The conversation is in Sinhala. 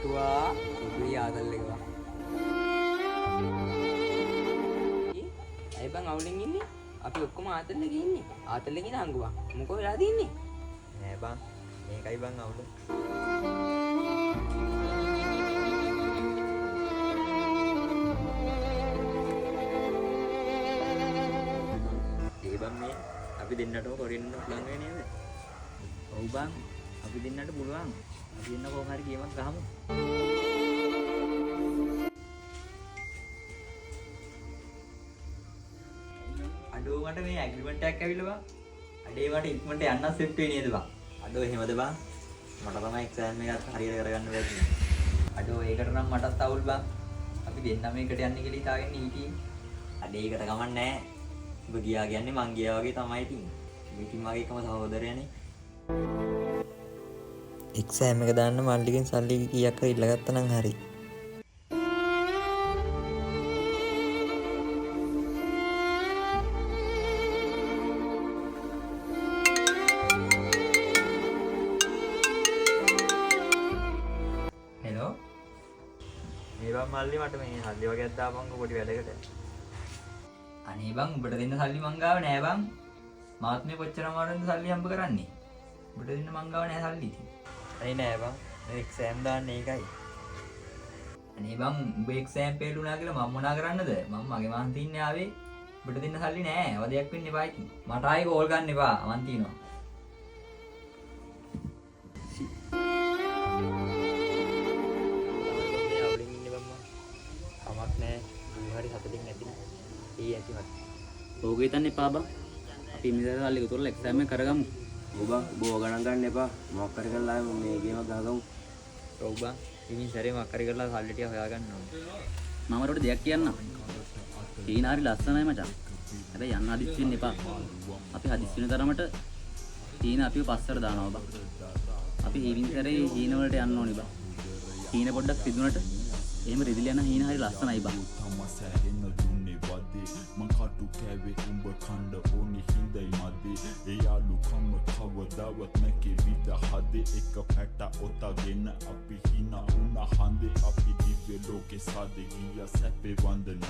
tua beli ආතල් එක බං. ඇයි බං අවුලෙන් ඉන්නේ? අපි ඔක්කොම ආතල් එකේ ඉන්නේ. ආතල් එකේ නංගුවා. මොකෝ වෙලා තින්නේ? නෑ බං මේකයි බං අවුල. ඒ බං මේ අපි දෙන්නටම කොරින්න පුළුවන් වෙන්නේ නේද? ඔව් බං අපි දෙන්නට පුළුවන්. අපි දෙන්න කොහොම හරි ගේමක් ගහමු. අඩෝ මට මේ ඇග්‍රීමන්ට් එකක් ඇවිල්ලා බං. අඩේ මට ඉක්මනට යන්න සෙට් වෙයි නේද බං? අඩෝ එහෙමද බං? මට තමයි එක්සෑම් එකක් හරියට කරගන්න බැරි. අඩෝ ඒකට නම් මටත් අවුල් බං. අපි දෙන්නම එකට යන්නේ කියලා හිතාගෙන හිටියේ. අඩේ ඒකට ගමන් නෑ. ඔබ ගියා කියන්නේ මං ගියා වගේ තමයි තින්නේ. ඔබ ඉතින් මගේ එකම සහෝදරයනේ. එක්සෑම් එක දාන්න මල්ලිගෙන් සල්ලි කීයක් හරි ඉල්ලගත්තා නම් හරි. හෙලෝ මේ බං මල්ලි මට මේ සල්ලි වගේක් දාපන්කො පොඩි වැඩකට. අනේ බං උඹට දෙන්න සල්ලි මං ගාව නෑ බං. මාත් මේ කොච්චර අමාරුවෙන්ද සල්ලි හම්බ කරන්නේ. උඹට දෙන්න මං ගාව නෑ සල්ලි ඉතින්. අනේ නෑ බං. මේ එක්සෑම් දාන්නේ ඒකයි. අනේ බං උඹ එක්සෑම් ෆේල් වුණා කියලා මම මොනා කරන්නද? මම මගේ මහන්ති ඉන්නේ ආවේ. උඹට දෙන්න සල්ලි නෑ. වදයක් වෙන්න එපා ඉතින්. මට ආයි කෝල් ගන්න එපා. මං තියනවා. කමක් නෑ. දූ හරි සතුටින් නැති. ඒ ඇතිවත්. ඕක හිතන්න එපා බං. අපි මිසර සල්ලි එකතු කරලා එක්සෑම් එක කරගමු. ඔව් බං බෝ ගණන් ගන්න එපා. මොකක් හරි කරලා ආයෙ මේ ගේමක් ගහගමු. ඔව් බං. ඉතින් සැරේ මොකක් හරි කරලා සල්ලි ටික හොයාගන්න ඕනේ. මම ඔයාලට දෙයක් කියන්නම්. හීන හරි ලස්සනයි මචං. හැබැයි යන්න හදිස්සි වෙන්න එපා. අපි හදිස්සි වෙන තරමට හීන අපිව පස්සට දානවා බං. අපි හීනින් සැරේ හීන වලට යන්න ඕනේ බං. හීන පොඩ්ඩක් පිදුනට එහෙම රිදිලා යන හීන හරි ලස්සනයි බං. මංකටු කෑවේ උඹ කණ්ඩ ඕනි හින්දයි මදේ එයාලු කම කවදාවත් නැකේ විත හදේ එක පැට ඔතගෙන අපි හිනා උන හන්දේ අපි දිව්‍ය ලෝකෙ සාදේ ගිය සැපේ වන්දනා